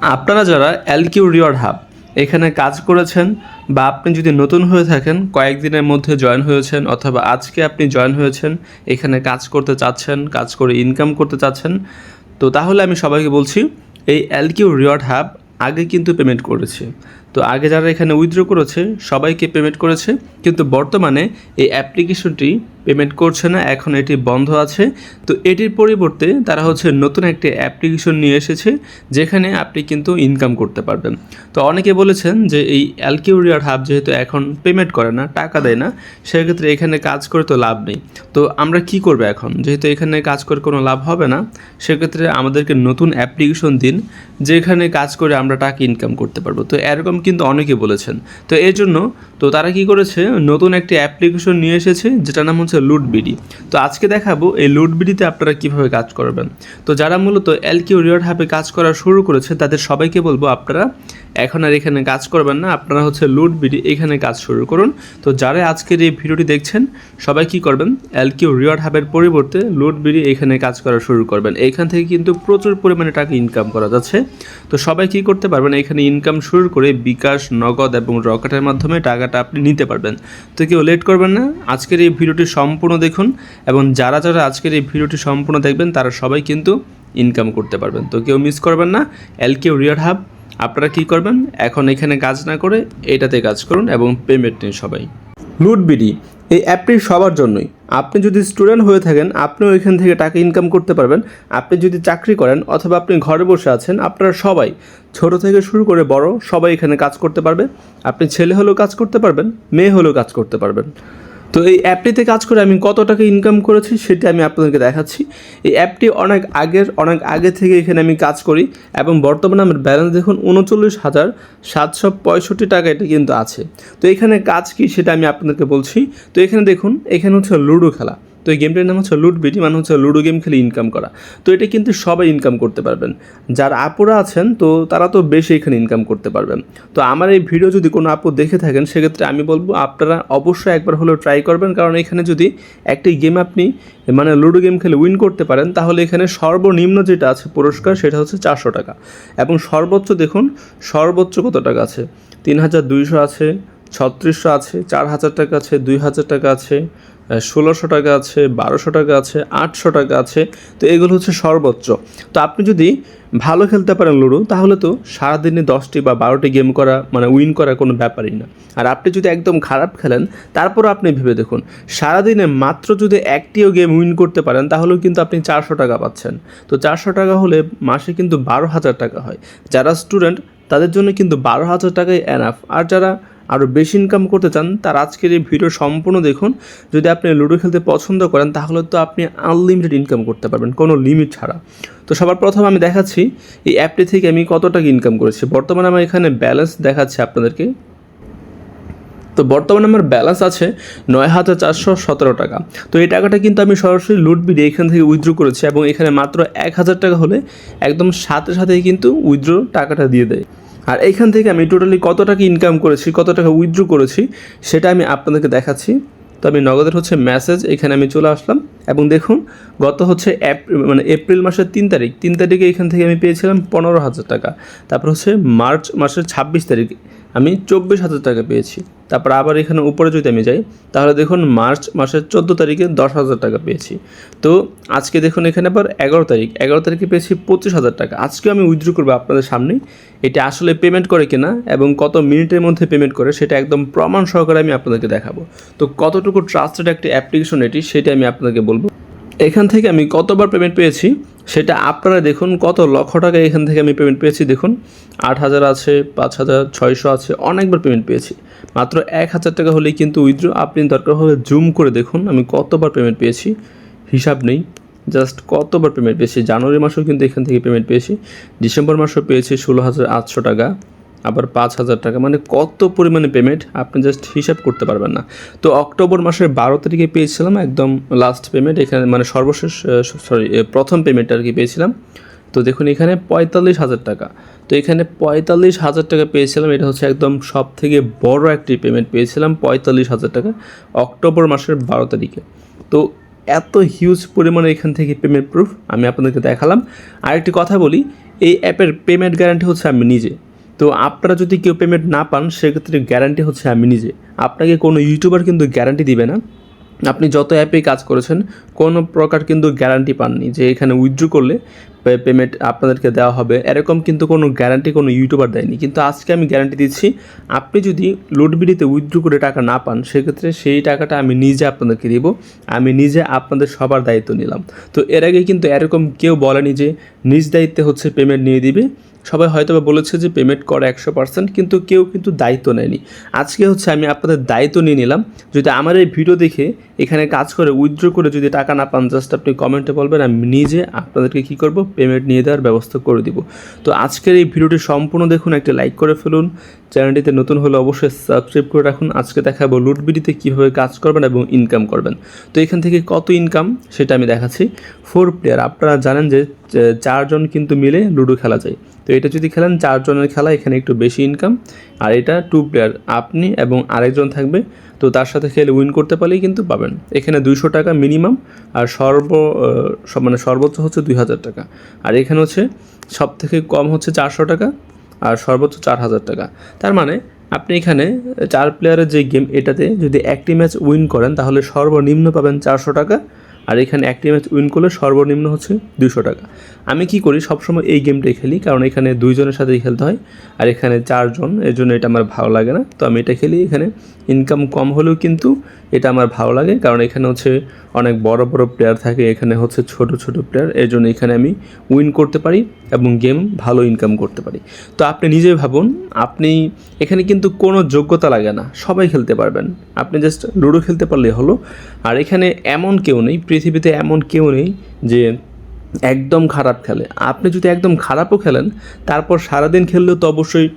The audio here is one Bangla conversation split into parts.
আপনারা যারা এলকিউ রিওয়ার্ড হাব এখানে কাজ করেছেন বা আপনি যদি নতুন হয়ে থাকেন, কয়েকদিনের মধ্যে জয়েন হয়েছেন অথবা আজকে আপনি জয়েন হয়েছেন, এখানে কাজ করতে চাচ্ছেন, কাজ করে ইনকাম করতে চাচ্ছেন, তো তাহলে আমি সবাইকে বলছি এই এলকিউ রিওয়ার্ড হাব আগে কিন্তু পেমেন্ট করেছে। তো আগে যারা এখানে উইথড্র করেছে সবাইকে পেমেন্ট করেছে, কিন্তু বর্তমানে এই অ্যাপ্লিকেশনটি পেমেন্ট করছে না, এখন এটি বন্ধ আছে। তো এটির পরিবর্তে তারা নতুন একটি অ্যাপ্লিকেশন নিয়ে এসেছে যেখানে আপনি কিন্তু ইনকাম করতে পারবেন। তো অনেকে বলেছেন যে এই এলকিউ রিওয়ার্ড হাব যেহেতু এখন পেমেন্ট করে না, টাকা দেয় না, সেক্ষেত্রে এখানে কাজ করে তো লাভ নেই। তো আমরা কি করব এখন, যেহেতু এখানে কাজ করে কোনো লাভ হবে না, সেক্ষেত্রে আমাদেরকে নতুন অ্যাপ্লিকেশন দিন যেখানে কাজ করে আমরা টাকা ইনকাম করতে পারবো। তো এরকম কিন্তু অনেকে বলেছেন। তো এর জন্য তো তারা কি করেছে, নতুন একটি অ্যাপ্লিকেশন নিয়ে এসেছে যেটার নাম হচ্ছে লুটবিডি। তো আজকে দেখাবো এই লুটবিডিতে আপনারা কীভাবে কাজ করবেন। তো যারা মূলত এলকিউ রিওয়ার্ড হাবে কাজ করা শুরু করেছে তাদের সবাইকে বলবো আপনারা এখন আর এখানে কাজ করবেন না, আপনারা লুটবিডি এখানে কাজ শুরু করুন। তো যারা আজকের এই ভিডিওটি দেখছেন সবাই কি করবেন, এলকিউ রিওয়ার্ড হাবের পরিবর্তে লুটবিডি এখানে কাজ করা শুরু করবেন। এইখান থেকে কিন্তু প্রচুর পরিমাণে টাকা ইনকাম করা যাচ্ছে। তো সবাই কি করতে পারবেন, এখানে ইনকাম শুরু করে বিকাশ, নগদ এবং রকেটের মাধ্যমে টাকাটা আপনি নিতে পারবেন। তো কেউ লেট করবেন না, আজকের এই ভিডিওটি সম্পূর্ণ দেখুন এবং যারা যারা আজকের এই ভিডিওটি সম্পূর্ণ দেখবেন তারা সবাই কিন্তু ইনকাম করতে পারবেন। তো কেউ মিস করবেন না, এলকিউ রিওয়ার্ড হাব আপনারা কী করবেন, এখন এখানে কাজ না করে এটাতে কাজ করুন এবং পেমেন্ট নিন সবাই। লুটবিডি এই অ্যাপটি সবার জন্যই। আপনি যদি স্টুডেন্ট হয়ে থাকেন আপনিও এখান থেকে টাকা ইনকাম করতে পারবেন। আপনি যদি চাকরি করেন অথবা আপনি ঘরে বসে আছেন, আপনারা সবাই ছোট থেকে শুরু করে বড় সবাই এখানে কাজ করতে পারবে। আপনি ছেলে হলেও কাজ করতে পারবেন, মেয়ে হলেও কাজ করতে পারবেন। তো এই অ্যাপটিতে কাজ করে আমি কত টাকা ইনকাম করেছি সেটা আমি আপনাদেরকে দেখাচ্ছি। এই অ্যাপটি অনেক আগে থেকে এখানে আমি কাজ করি এবং বর্তমানে আমার ব্যালেন্স দেখুন 39,765 টাকা এটা কিন্তু আছে। তো এখানে কাজ কি সেটা আমি আপনাদেরকে বলছি। তো এখানে দেখুন, এখানে লুডো খেলা। তো এই গেমটির নাম লুটবিডি, মানে লুডো গেম খেলে ইনকাম করা। তো এটা কিন্তু সবাই ইনকাম করতে পারবেন। যারা আপুরা আছেন তো তারা তো বেশি এখানে ইনকাম করতে পারবেন। তো আমার এই ভিডিও যদি কোনো আপু দেখে থাকেন সেক্ষেত্রে আমি বলবো আপনারা অবশ্যই একবার হলেও ট্রাই করবেন, কারণ এখানে যদি একটি গেম আপনি মানে লুডো গেম খেলে উইন করতে পারেন তাহলে এখানে সর্বনিম্ন যেটা আছে পুরস্কার সেটা হচ্ছে 400 টাকা এবং সর্বোচ্চ দেখুন সর্বোচ্চ কত টাকা আছে, 3200 আছে, 3600 আছে, 4000 টাকা আছে, 2000 টাকা আছে, 1600 টাকা আছে, 1200 টাকা আছে, 800 টাকা আছে। তো এগুলো সর্বোচ্চ। তো আপনি যদি ভালো খেলতে পারেন লুডো তাহলে তো সারাদিনে 10টি বা 12টি গেম করা মানে উইন করা কোনো ব্যাপারই না। আর আপনি যদি একদম খারাপ খেলেন তারপর আপনি ভেবে দেখুন, সারাদিনে মাত্র যদি একটিও গেম উইন করতে পারেন তাহলেও কিন্তু আপনি 400 টাকা পাচ্ছেন। তো 400 টাকা হলে মাসে কিন্তু 12,000 টাকা হয়। যারা স্টুডেন্ট তাদের জন্য কিন্তু 12,000 টাকাই এনাফ। আর যারা আরও বেশি ইনকাম করতে চান তার আজকের এই ভিডিও সম্পূর্ণ দেখুন। যদি আপনি লুডো খেলতে পছন্দ করেন তাহলে তো আপনি আনলিমিটেড ইনকাম করতে পারবেন কোনো লিমিট ছাড়া। তো সবার প্রথম আমি দেখাচ্ছি এই অ্যাপটি থেকে আমি কত টাকা ইনকাম করেছি। বর্তমানে আমার এখানে ব্যালেন্স দেখাচ্ছি আপনাদেরকে। তো বর্তমানে আমার ব্যালেন্স আছে 9,417 টাকা। তো এই টাকাটা কিন্তু আমি সরাসরি লুটবিডি এখান থেকে উইথড্র করেছি এবং এখানে মাত্র 1,000 টাকা হলে একদম সাথে সাথেই কিন্তু উইথড্র টাকাটা দিয়ে দেয়। আর এইখান থেকে আমি টোটালি কত টাকা ইনকাম করেছি, কত টাকা উইথড্র করেছি সেটা আমি আপনাদেরকে দেখাচ্ছি। তো আমি নগদের মেসেজ এখানে আমি চলে আসলাম এবং দেখুন গত এপ্রিল মাসের 3 তারিখে এখান থেকে আমি পেয়েছিলাম 15,000 টাকা। তারপর মার্চ মাসের 26 তারিখে আমি 24,000 টাকা পেয়েছি। তারপর আবার এখানে উপরে যদি আমি যাই তাহলে দেখুন মার্চ মাসের 14 তারিখে 10,000 টাকা পেয়েছি। তো আজকে দেখুন এখানে আবার 11 তারিখে পেয়েছি 25,000 টাকা। আজকে আমি উইথড্র করবো আপনাদের সামনে, এটা আসলে পেমেন্ট করে কিনা এবং কত মিনিটের মধ্যে পেমেন্ট করে সেটা একদম প্রমাণ সহকারে আমি আপনাদেরকে দেখাবো। তো কতটুকু ট্রাস্টেড একটি অ্যাপ্লিকেশন এটি সেটা আমি আপনাদেরকে বলবো। এখান থেকে আমি কতবার পেমেন্ট পেয়েছি সেটা আপনারা দেখুন, কত লক্ষ টাকা এখান থেকে আমি পেমেন্ট পেয়েছি দেখুন। 8,000 আছে, 5,600 আছে, অনেকবার পেমেন্ট পেয়েছি। মাত্র 1,000 টাকা হলেই কিন্তু উইথড্র। আপনি দরকার হলে জুম করে দেখুন আমি কতবার পেমেন্ট পেয়েছি, হিসাব নেই, জাস্ট কতবার পেমেন্ট পেয়েছি। জানুয়ারি মাসেও কিন্তু এখান থেকে পেমেন্ট পেয়েছি, ডিসেম্বর মাসেও পেয়েছি 16,800 টাকা, আবার 5,000 টাকা, মানে কত পরিমাণে পেমেন্ট আপনি জাস্ট হিসাব করতে পারবেন না। তো অক্টোবর মাসের 12 তারিখে পেয়েছিলাম একদম লাস্ট পেমেন্ট, এখানে মানে সর্বশেষ প্রথম পেমেন্ট আর কি পেয়েছিলাম। তো দেখুন এখানে 45,000 টাকা। তো এখানে 45,000 টাকা পেয়েছিলাম, এটা একদম সব থেকে বড় একটি পেমেন্ট পেয়েছিলাম 45,000 টাকা অক্টোবর মাসের 12 তারিখে। তো এত হিউজ পরিমাণে এখান থেকে পেমেন্ট প্রুফ আমি আপনাদেরকে দেখালাম। আরেকটি কথা বলি, এই অ্যাপের পেমেন্ট গ্যারান্টি হচ্ছে আমি নিজে। তো আপনারা যদি কেউ পেমেন্ট না পান সেক্ষেত্রে গ্যারান্টি হচ্ছে আমি নিজে। আপনাকে কোনো ইউটিউবার কিন্তু গ্যারান্টি দিবে না। আপনি যত অ্যাপেই কাজ করেছেন কোনো প্রকার কিন্তু গ্যারান্টি পাননি যে এখানে উইথড্র করলে পেমেন্ট আপনাদেরকে দেওয়া হবে, এরকম কিন্তু কোনো গ্যারান্টি কোনো ইউটিউবার দেয়নি। কিন্তু আজকে আমি গ্যারান্টি দিচ্ছি, আপনি যদি লুটবিডিতে উইথড্র করে টাকা না পান সেক্ষেত্রে সেই টাকাটা আমি নিজে আপনাদেরকে দেব, আমি নিজে আপনাদের সবার দায়িত্ব নিলাম। তো এর আগে কিন্তু এরকম কেউ বলেনি যে নিজ দায়িত্বে হচ্ছে পেমেন্ট নিয়ে দিবে। সবাই হয়তো বা বলেছে যে পেমেন্ট করে 100%, কিন্তু কেউ কিন্তু দায়িত্ব নেয়নি। আজকে হচ্ছে আমি আপনাদের দায়িত্ব নিয়ে নিলাম। যদি আমার এই ভিডিও দেখে এখানে কাজ করে উইথড্র করে যদি টাকা না পান, জাস্ট আপনি কমেন্টে বলবেন, আমি নিজে আপনাদেরকে কী করব, পেমেন্ট নিয়ে দেওয়ার ব্যবস্থা করে দিব। তো আজকের এই ভিডিওটি সম্পূর্ণ দেখুন, একটা লাইক করে ফেলুন, চ্যানেলটিতে নতুন হলে অবশ্যই সাবস্ক্রাইব করে রাখুন। আজকে দেখাবো লুটবিডিতে কীভাবে কাজ করবেন এবং ইনকাম করবেন। তো এখান থেকে কত ইনকাম সেটা আমি দেখাচ্ছি। 4 প্লেয়ার, আপনারা জানেন যে 4 জন কিন্তু মিলে লুডো খেলা যায়। তো এটা যদি খেলেন 4 জনের খেলা, এখানে একটু বেশি ইনকাম। আর এটা 2 প্লেয়ার, আপনি এবং আরেকজন থাকবে, তো তার সাথে খেলে উইন করতে পারলেই কিন্তু পাবেন। এখানে 200 টাকা মিনিমাম, আর সর্বোচ্চ হচ্ছে 2000 টাকা। আর এখানে হচ্ছে সব থেকে কম হচ্ছে 400 টাকা, আর সর্বোচ্চ 4000 টাকা। তার মানে আপনি এখানে 4 প্লেয়ারের যে গেম, এটাতে যদি একটি ম্যাচ উইন করেন তাহলে সর্বনিম্ন পাবেন 400 টাকা, আর এখানে একটি ম্যাচ উইন করলে সর্বনিম্ন হচ্ছে 200 টাকা। আমি কি করি, সবসময় এই গেমটাই খেলি, কারণ এখানে 2 জনের সাথেই খেলতে হয়, আর এখানে 4 জন, এর জন্য এটা আমার ভালো লাগে না। তো আমি এটা খেলি। এখানে ইনকাম কম হলেও কিন্তু এটা আমার ভালো লাগে, কারণ এখানে হচ্ছে অনেক বড় বড় প্লেয়ার থাকে, এখানে হচ্ছে ছোট ছোট প্লেয়ার, এর জন্য এখানে আমি উইন করতে পারি এবং গেম ভালো ইনকাম করতে পারি। তো আপনি নিজে ভাবুন, আপনি এখানে কিন্তু কোনো যোগ্যতা লাগে না, সবাই খেলতে পারবেন, আপনি জাস্ট লুডো খেলতে পারলেই হলো। আর এখানে এমন কেউ নেই, পৃথিবীতে এমন কেউ নেই যে একদম খারাপ খেলে। আপনি যদি একদম খারাপও খেলেন, তারপর সারাদিন খেললেও তো অবশ্যই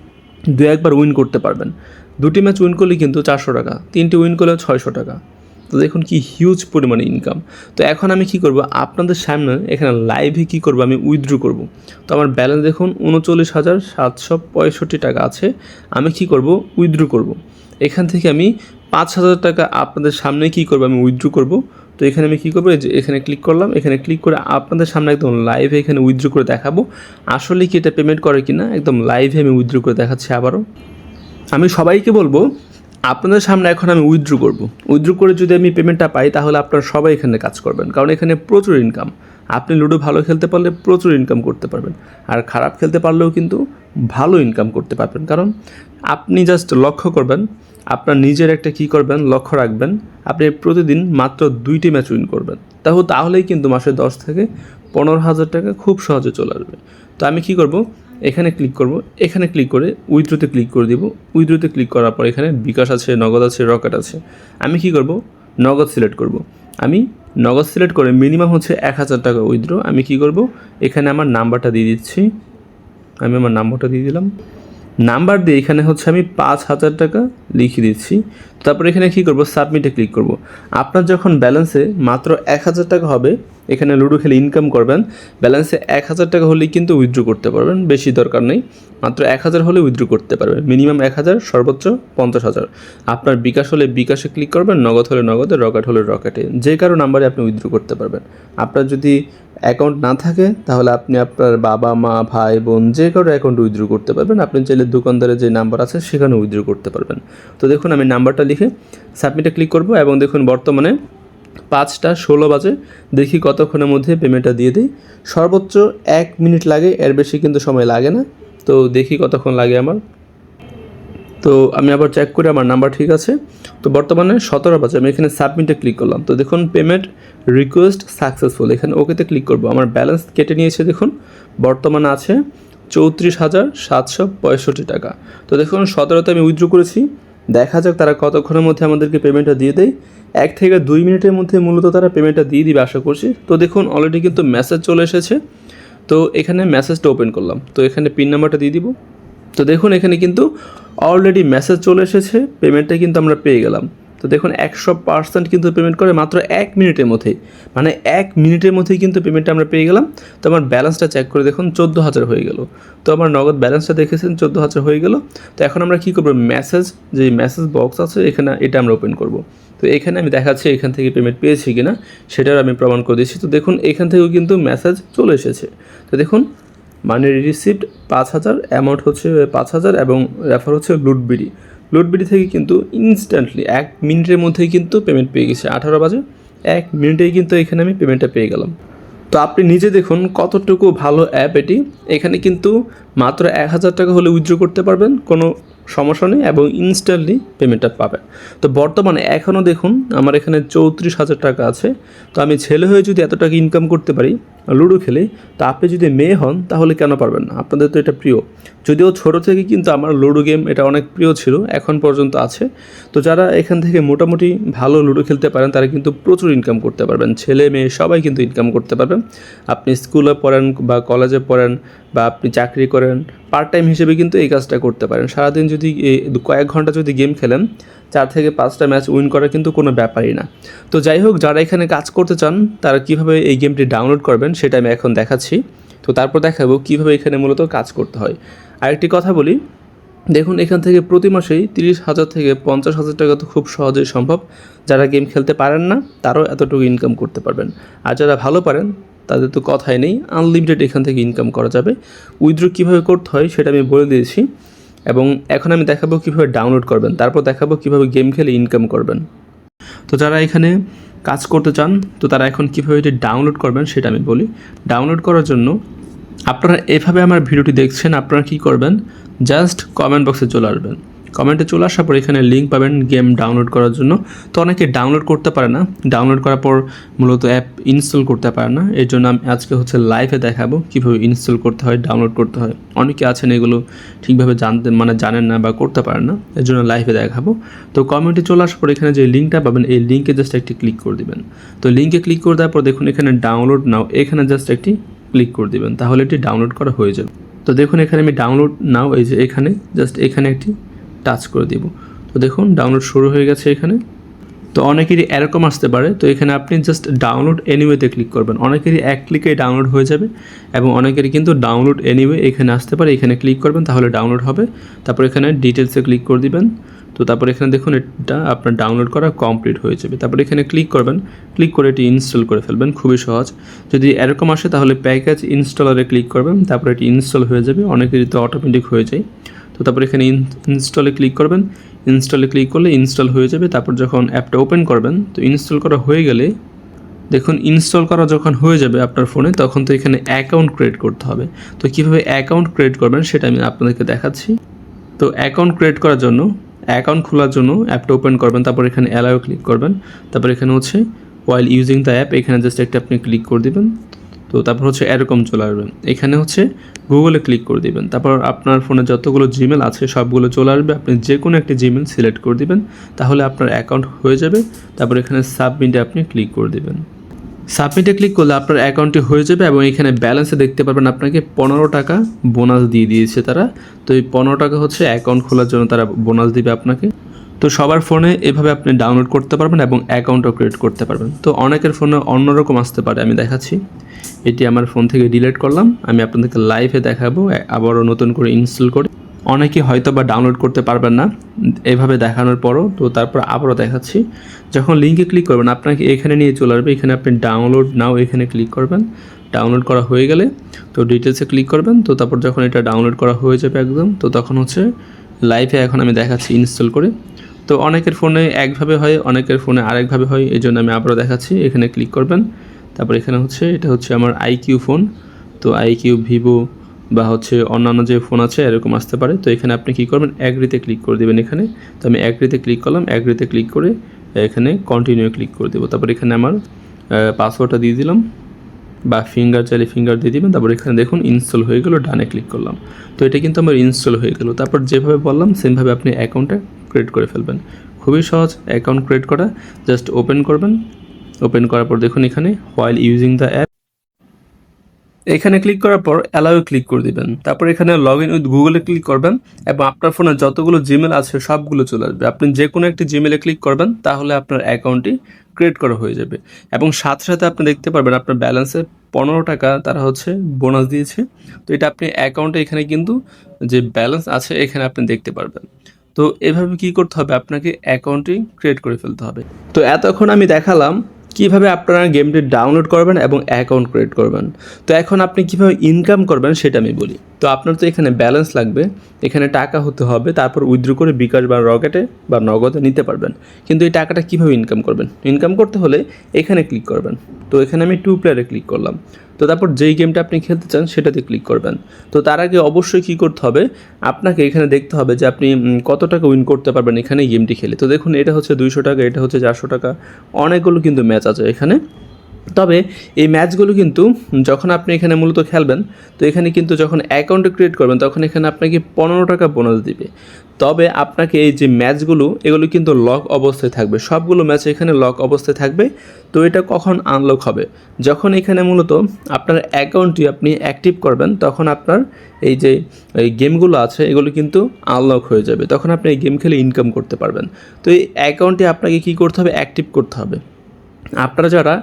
2-1বার উইন করতে পারবেন। 2টি ম্যাচ উইন করলে কিন্তু 400 টাকা, 3টি উইন করলে 600 টাকা। তো দেখুন কি হিউজ পরিমাণে ইনকাম। তো এখন আমি কি করব, আপনাদের সামনে এখানে লাইভে কি করব, আমি উইথড্র করব। তো আমার ব্যালেন্স দেখুন 39,765 টাকা আছে। আমি কি করব, উইথড্র করব। এখান থেকে আমি 5000 টাকা আপনাদের সামনে কি করব, আমি উইথড্র করব। তো এখানে আমি কী করবো, যে এখানে ক্লিক করলাম, এখানে ক্লিক করে আপনাদের সামনে একদম লাইভে এখানে উইথড্র করে দেখাবো আসলে কি এটা পেমেন্ট করে কিনা। একদম লাইভে আমি উইথড্র করে দেখাচ্ছি। আবারও আমি সবাইকে বলবো, আপনাদের সামনে এখন আমি উইথড্র করব। উইথড্র করে যদি আমি পেমেন্টটা পাই তাহলে আপনারা সবাই এখানে কাজ করবেন, কারণ এখানে প্রচুর ইনকাম। আপনি লুডো ভালো খেলতে পারলে প্রচুর ইনকাম করতে পারবেন, আর খারাপ খেলতে পারলেও কিন্তু ভালো ইনকাম করতে পারবেন। কারণ আপনি জাস্ট লক্ষ্য করবেন, আপনার নিজের একটা কী করবেন, লক্ষ্য রাখবেন, আপনি প্রতিদিন মাত্র 2টি ম্যাচ উইন করবেন, তাহলেই কিন্তু মাসে 10 থেকে 15,000 টাকা খুব সহজে চলে আসবে। তো আমি কী করব, এখানে ক্লিক করব, এখানে ক্লিক করে উইথড্রোতে ক্লিক করে দিব। উইথড্রোতে ক্লিক করার পর এখানে বিকাশ আছে, নগদ আছে, রকেট আছে। আমি কি করব, নগদ সিলেক্ট করব। আমি নগদ সিলেক্ট করে মিনিমাম হচ্ছে 1000 টাকা উইথড্রো। আমি কি করব, এখানে আমার নাম্বারটা দিয়ে দিচ্ছি। আমি আমার নাম্বারটা দিয়ে দিলাম। নাম্বার দিয়ে এখানে হচ্ছে আমি 5000 টাকা লিখে দিচ্ছি। তারপর এখানে কী করব, সাবমিটে ক্লিক করব। আপনার যখন ব্যালেন্সে মাত্র 1000 টাকা হবে, এখানে লুডো খেলে ইনকাম করবেন, ব্যালেন্সে 1000 টাকা হলেই কিন্তু উইথড্র করতে পারবেন, বেশি দরকার নেই। মাত্র 1000 হলে উইথড্র করতে পারবেন, মিনিমাম 1000, সর্বোচ্চ 50,000। আপনার বিকাশ হলে বিকাশে ক্লিক করবেন, নগদ হলে নগদে, রকেট হলে রকেটে, যে কারো নাম্বারে আপনি উইথড্র করতে পারবেন। আপনার যদি অ্যাকাউন্ট না থাকে তাহলে আপনি আপনার বাবা মা ভাই বোন যে কারো অ্যাকাউন্ট উইথড্র করতে পারবেন। আপনি চাইলে দোকানদারের যে নাম্বার আছে সেখানে উইথড্র করতে পারবেন। তো দেখুন আমি নাম্বারটা লিখে সাবমিটে ক্লিক করব, এবং দেখুন বর্তমানে 5:16 বাজে। দেখি কতক্ষণের মধ্যে পেমেন্টটা দিয়ে দিই। সর্বোচ্চ 1 মিনিট লাগে, এর বেশি কিন্তু সময় লাগে না। তো দেখি কতক্ষণ লাগে আমার। তো আমি আবার চেক করে আমার নাম্বার ঠিক আছে। তো বর্তমানে 17 বাজে, আমি এখানে সাবমিটে ক্লিক করলাম। তো দেখুন পেমেন্ট রিকোয়েস্ট সাকসেসফুল, এখানে ওকেতে ক্লিক করব। আমার ব্যালেন্স কেটে নিয়েছে, দেখুন বর্তমানে আছে 34,765 টাকা। তো দেখুন 17তে আমি উইথড্র করেছি। দেখা যাক তারা কতক্ষণের মধ্যে আমাদেরকে পেমেন্টটা দিয়ে দেয়। 1 থেকে 2 মিনিটের মধ্যে মূলত তারা পেমেন্টটা দিয়ে দিবে আশা করছি। তো দেখুন অলরেডি কিন্তু মেসেজ চলে এসেছে। তো এখানে মেসেজটা ওপেন করলাম, তো এখানে পিন নাম্বারটা দিয়ে দিব। তো দেখুন এখানে কিন্তু অলরেডি মেসেজ চলে এসেছে, পেমেন্টটা কিন্তু আমরা পেয়ে গেলাম। তো দেখুন 100% কিন্তু পেমেন্ট করে মাত্র 1 মিনিটের মধ্যেই, মানে 1 মিনিটের মধ্যেই কিন্তু পেমেন্টটা আমরা পেয়ে গেলাম। তো আমার ব্যালেন্সটা চেক করে দেখুন 14,000 হয়ে গেল। তো আমার নগদ ব্যালেন্সটা দেখেছেন 14,000 হয়ে গেল। তো এখন আমরা কী করবো, যে মেসেজ বক্স আছে এখানে, এটা আমরা ওপেন করব। তো এখানে আমি দেখাচ্ছি এখান থেকে পেমেন্ট পেয়েছি কিনা, সেটার আমি প্রমাণ করে দিচ্ছি। তো দেখুন এখান থেকেও কিন্তু মেসেজ চলে এসেছে। তো দেখুন মানে রিসিপ্ট 5,000, অ্যামাউন্ট হচ্ছে 5,000 এবং রেফার হচ্ছে লুটবিডি। লুটবিডি থেকে কিন্তু ইনস্ট্যান্টলি 1 মিনিটের মধ্যেই কিন্তু পেমেন্ট পেয়ে গেছি। 18 বাজে 1 মিনিটেই কিন্তু এখানে আমি পেমেন্টটা পেয়ে গেলাম। তো আপনি নিজে দেখুন কতটুকু ভালো অ্যাপ এটি। এখানে কিন্তু মাত্র 1,000 টাকা হলে উইথড্র করতে পারবেন, কোনো সমস্যা নেই, এবং ইনস্ট্যান্টলি পেমেন্টটা পাবেন। তো বর্তমানে এখনও দেখুন আমার এখানে 34,000 টাকা আছে। তো আমি ছেলে হয়ে যদি এত টাকা ইনকাম করতে পারি লুডো খেলে, তো আপনি যদি মেয়ে হন তাহলে কেন পারবেন না? আপনাদের তো এটা প্রিয়। যদিও ছোটো থেকে কিন্তু আমার লুডো গেম এটা অনেক প্রিয় ছিল, এখন পর্যন্ত আছে। তো যারা এখান থেকে মোটামুটি ভালো লুডো খেলতে পারেন তারা কিন্তু প্রচুর ইনকাম করতে পারবেন। ছেলে মেয়ে সবাই কিন্তু ইনকাম করতে পারবেন। আপনি স্কুলে পড়েন বা কলেজে পড়েন বা আপনি চাকরি করেন, পার্ট টাইম হিসেবে কিন্তু এই কাজটা করতে পারেন। সারাদিন যদি কয়েক ঘন্টা যদি গেম খেলেন, 4 থেকে 5টা ম্যাচ উইন করা কিন্তু কোনো ব্যাপারই না। তো যাই হোক, যারা এখানে কাজ করতে চান তারা কীভাবে এই গেমটি ডাউনলোড করবেন সেটা আমি এখন দেখাচ্ছি। তো তারপর দেখাবো কীভাবে এখানে মূলত কাজ করতে হয়। আরেকটি কথা বলি, দেখুন এখান থেকে প্রতি মাসেই 30,000 থেকে 50,000 টাকা তো খুব সহজেই সম্ভব। যারা গেম খেলতে পারেন না তারাও এতটুকু ইনকাম করতে পারবেন। আর যারা ভালো পারেন তাদের তো কথাই নেই, আনলিমিটেড এখান থেকে ইনকাম করা যাবে। উইথড্র কীভাবে করতে হয় সেটা আমি বলে দিয়েছি, এবং এখন আমি দেখাবো কীভাবে ডাউনলোড করবেন, তারপর দেখাবো কীভাবে গেম খেলে ইনকাম করবেন। তো যারা এখানে কাজ করতে চান তো তারা এখন কীভাবে এটি ডাউনলোড করবেন সেটা আমি বলি। ডাউনলোড করার জন্য আপনারা এভাবে আমার ভিডিওটি দেখছেন, আপনারা কী করবেন, জাস্ট কমেন্ট বক্সে চলে আসবেন। কমেন্টে চলে আসার পর এখানে লিঙ্ক পাবেন গেম ডাউনলোড করার জন্য। তো অনেকে ডাউনলোড করতে পারে না, ডাউনলোড করার পর মূলত অ্যাপ ইনস্টল করতে পারে না। এর জন্য আমি আজকে হচ্ছে লাইভে দেখাবো কীভাবে ইনস্টল করতে হয়, ডাউনলোড করতে হয়। অনেকে আছেন এগুলো ঠিকভাবে জানেন না বা করতে পারেন না, এর জন্য লাইভে দেখাবো। তো কমেন্টে চলে আসার পর এখানে যে লিঙ্কটা পাবেন এই লিঙ্কে জাস্ট একটি ক্লিক করে দেবেন। তো লিঙ্কে ক্লিক করে দেওয়ার পর দেখুন এখানে ডাউনলোড নাও, এখানে জাস্ট একটি ক্লিক করে দেবেন, তাহলে এটি ডাউনলোড করা হয়ে যাবে। তো দেখুন এখানে আমি ডাউনলোড নাও, এই যে এখানে জাস্ট এখানে একটি টাচ করে দিব। তো দেখুন ডাউনলোড শুরু হয়ে গেছে এখানে। তো অনেকেরই এরকম আসতে পারে, তো এখানে আপনি জাস্ট ডাউনলোড এনিওয়েতে ক্লিক করবেন। অনেকেরই এক ক্লিকেই ডাউনলোড হয়ে যাবে, এবং অনেকেরই কিন্তু ডাউনলোড এনিওয়ে এখানে আসতে পারে, এখানে ক্লিক করবেন তাহলে ডাউনলোড হবে। তারপর এখানে ডিটেলসে ক্লিক করে দিবেন। তো তারপর এখানে দেখুন এটা আপনার ডাউনলোড করা কমপ্লিট হয়ে যাবে। তারপর এখানে ক্লিক করবেন, ক্লিক করে এটি ইনস্টল করে ফেলবেন, খুবই সহজ। যদি এরকম আসে তাহলে প্যাকেজ ইনস্টলারে ক্লিক করবেন, তারপর এটি ইনস্টল হয়ে যাবে। অনেকেরই তো অটোমেটিক হয়ে যায়। তো তারপর এখানে ইনস্টলে ক্লিক করবেন, ইনস্টলে ক্লিক করলে ইনস্টল হয়ে যাবে। তারপর যখন অ্যাপটা ওপেন করবেন, তো ইনস্টল করা হয়ে গেলে দেখুন ইনস্টল করা যখন হয়ে যাবে আপনার ফোনে, তখন তো এখানে অ্যাকাউন্ট ক্রিয়েট করতে হবে। তো কীভাবে অ্যাকাউন্ট ক্রিয়েট করবেন সেটা আমি আপনাদেরকে দেখাচ্ছি। তো অ্যাকাউন্ট ক্রিয়েট করার জন্য, অ্যাকাউন্ট খোলার জন্য অ্যাপটা ওপেন করবেন, তারপর এখানে অ্যালাও ক্লিক করবেন। তারপর এখানে হচ্ছে ওয়াইল ইউজিং দ্য অ্যাপ, এখানে জাস্ট একটা আপনি ক্লিক করে দেবেন। তো তারপর হচ্ছে এরকম চলে আসবেন, এখানে হচ্ছে গুগলে ক্লিক করে দিবেন। তারপর আপনার ফোনে যতগুলো জিমেল আছে সবগুলো চলে আসবে, আপনি যে কোনো একটি জিমেল সিলেক্ট করে দিবেন, তাহলে আপনার অ্যাকাউন্ট হয়ে যাবে। তারপর এখানে সাবমিটে আপনি ক্লিক করে দিবেন। সাবমিটে ক্লিক করলে আপনার অ্যাকাউন্টটি হয়ে যাবে, এবং এখানে ব্যালেন্সে দেখতে পারবেন আপনাকে 15 টাকা বোনাস দিয়ে দিয়েছে তারা। তো এই 15 টাকা হচ্ছে অ্যাকাউন্ট খোলার জন্য তারা বোনাস দিবে আপনাকে। তো সবার ফোনে এভাবে আপনি ডাউনলোড করতে পারবেন এবং অ্যাকাউন্টও ক্রিয়েট করতে পারবেন। তো অনেকের ফোনে অন্যরকম আসতে পারে, আমি দেখাচ্ছি। এটি আমার ফোন থেকে ডিলিট করলাম, আমি আপনাদেরকে লাইভে দেখাবো আবারও নতুন করে ইনস্টল করে। অনেকে হয়তো বা ডাউনলোড করতে পারবেন না এভাবে দেখানোর পরও, তো তারপর আবারও দেখাচ্ছি। যখন লিঙ্কে ক্লিক করবেন আপনাকে এখানে নিয়ে চলে আসবে, এখানে আপনি ডাউনলোড নাও এখানে ক্লিক করবেন। ডাউনলোড করা হয়ে গেলে তো ডিটেলসে ক্লিক করবেন। তো তারপর যখন এটা ডাউনলোড করা হয়ে যাবে একদম, তো তখন হচ্ছে লাইভে এখন আমি দেখাচ্ছি ইনস্টল করে। তো অনেকের ফোনে একভাবে হয়, অনেকের ফোনে আরেকভাবে হয়, এই জন্য আমি আবারও দেখাচ্ছি। এখানে ক্লিক করবেন, তারপর এখানে হচ্ছে এটা হচ্ছে আমার আইকিউ ফোন। তো আইকিউ, ভিভো বা হচ্ছে অন্যান্য যে ফোন আছে এরকম আসতে পারে। তো এখানে আপনি কী করবেন, অ্যাগ্রিতে ক্লিক করে দেবেন এখানে। তো আমি অ্যাগ্রিতে ক্লিক করলাম, অ্যাগ্রিতে ক্লিক করে এখানে কন্টিনিউ ক্লিক করে দেবো। তারপর এখানে আমার পাসওয়ার্ডটা দিয়ে দিলাম, বা ফিঙ্গার চাইলে ফিঙ্গার দিয়ে দিবেন। তারপর এখানে দেখুন ইনস্টল হয়ে গেলো, ডানে ক্লিক করলাম। তো এটা কিন্তু আমার ইনস্টল হয়ে গেলো। তারপর যেভাবে বললাম সেমভাবে আপনি অ্যাকাউন্টটা ক্রিয়েট করে ফেলবেন। খুবই সহজ অ্যাকাউন্ট ক্রিয়েট করা, জাস্ট ওপেন করবেন। ওপেন করার পর দেখুন এখানে হোয়াইল ইউজিং দ্য অ্যাপ, এখানে ক্লিক করার পর অ্যালাও ক্লিক করে দিবেন। তারপর এখানে লগ ইন উইথ গুগলে ক্লিক করবেন, এবং আপনার ফোনে যতগুলো জিমেল আছে সবগুলো চলে আসবে। আপনি যে কোনো একটি জিমেলে ক্লিক করবেন, তাহলে আপনার অ্যাকাউন্টটি ক্রিয়েট করা হয়ে যাবে। এবং সাথে সাথে আপনি দেখতে পারবেন আপনার ব্যালেন্সে 15 টাকা তারা হচ্ছে বোনাস দিয়েছে। তো এটা আপনি অ্যাকাউন্টে এখানে কিন্তু যে ব্যালেন্স আছে এখানে আপনি দেখতে পারবেন। তো এভাবে কী করতে হবে, আপনাকে অ্যাকাউন্টটি ক্রিয়েট করে ফেলতে হবে। তো এতক্ষণ আমি দেখালাম কিভাবে আপনারা গেমটি ডাউনলোড করবেন এবং অ্যাকাউন্ট ক্রিয়েট করবেন। তো এখন আপনি কিভাবে ইনকাম করবেন সেটা আমি বলি। তো আপনার তো এখানে ব্যালেন্স লাগবে, এখানে টাকা হতে হবে, তারপর উইথড্র করে বিকাশ বা রকেটে বা নগদে নিতে পারবেন। কিন্তু এই টাকাটা কীভাবে ইনকাম করবেন? ইনকাম করতে হলে এখানে ক্লিক করবেন। তো এখানে আমি 2 প্লেয়ারে ক্লিক করলাম। তো তারপর যেই গেমটা আপনি খেলতে চান সেটাতে ক্লিক করবেন। তো তার আগে অবশ্যই কী করতে হবে, আপনাকে এখানে দেখতে হবে যে আপনি কত টাকা উইন করতে পারবেন এখানে গেমটি খেলে। তো দেখুন, এটা হচ্ছে 200 টাকা, এটা হচ্ছে 400 টাকা, অনেকগুলো কিন্তু ম্যাচ আছে এখানে। তবে এই ম্যাচগুলো কিন্তু যখন আপনি এখানে মূলত খেলবেন, তো এখানে কিন্তু যখন অ্যাকাউন্ট ক্রিয়েট করবেন তখন এখানে আপনাকে 15 টাকা বোনাস দিবে। তবে আপনাকে এই যে ম্যাচগুলো এগুলো কিন্তু লক অবস্থায় থাকবে, সবগুলো ম্যাচ এখানে লক অবস্থায় থাকবে। তো এটা কখন আনলক হবে? যখন এখানে মূলত আপনার অ্যাকাউন্টটি আপনি অ্যাক্টিভ করবেন তখন আপনার এই যে এই গেমগুলো আছে এগুলো কিন্তু আনলক হয়ে যাবে, তখন আপনি এই গেম খেলে ইনকাম করতে পারবেন। তো এই অ্যাকাউন্টটি আপনাকে কী করতে হবে? অ্যাক্টিভ করতে হবে। আপনারা যারা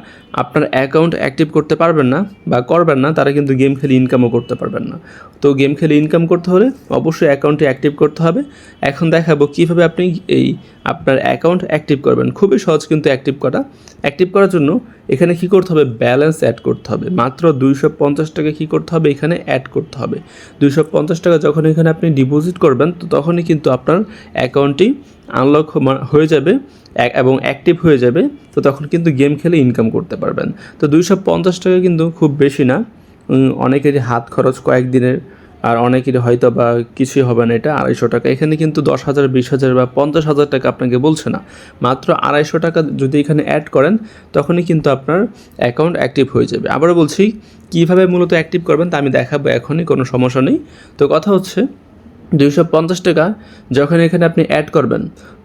আপনার অ্যাকাউন্ট অ্যাক্টিভ করতে পারবেন না বা করবেন না, তারা কিন্তু গেম খেলে ইনকামও করতে পারবেন না। তো গেম খেলে ইনকাম করতে হলে অবশ্যই অ্যাকাউন্টটি অ্যাক্টিভ করতে হবে। এখন দেখাবো কীভাবে আপনি এই আপনার অ্যাকাউন্ট অ্যাক্টিভ করবেন। খুবই সহজ কিন্তু অ্যাক্টিভ করা। অ্যাক্টিভ করার জন্য এখানে কী করতে হবে? ব্যালেন্স অ্যাড করতে হবে। মাত্র 250 টাকা কী করতে হবে? এখানে অ্যাড করতে হবে। 250 টাকা যখন এখানে আপনি ডিপোজিট করবেন তো তখনই কিন্তু আপনার অ্যাকাউন্টটি আনলক হয়ে যাবে এবং অ্যাক্টিভ হয়ে যাবে। তো তখন কিন্তু গেম খেলে ইনকাম করতে পারবেন। তো 250 টাকা কিন্তু খুব বেশি না, অনেকেরই হাত খরচ কয়েকদিনের, আর অনেকেরই হয়তো বা কিছুই হবে না। এটা 250 টাকা। এখানে কিন্তু 10,000, 20,000 বা 50,000 টাকা আপনাকে বলছে না, মাত্র 250 টাকা যদি এখানে অ্যাড করেন তখনই কিন্তু আপনার অ্যাকাউন্ট অ্যাক্টিভ হয়ে যাবে। আবারও বলছি, কীভাবে মূলত অ্যাক্টিভ করবেন তা আমি দেখাবো এখনই, কোনো সমস্যা নেই। তো কথা হচ্ছে 250 টাকা যখন এখানে আপনি অ্যাড করবেন,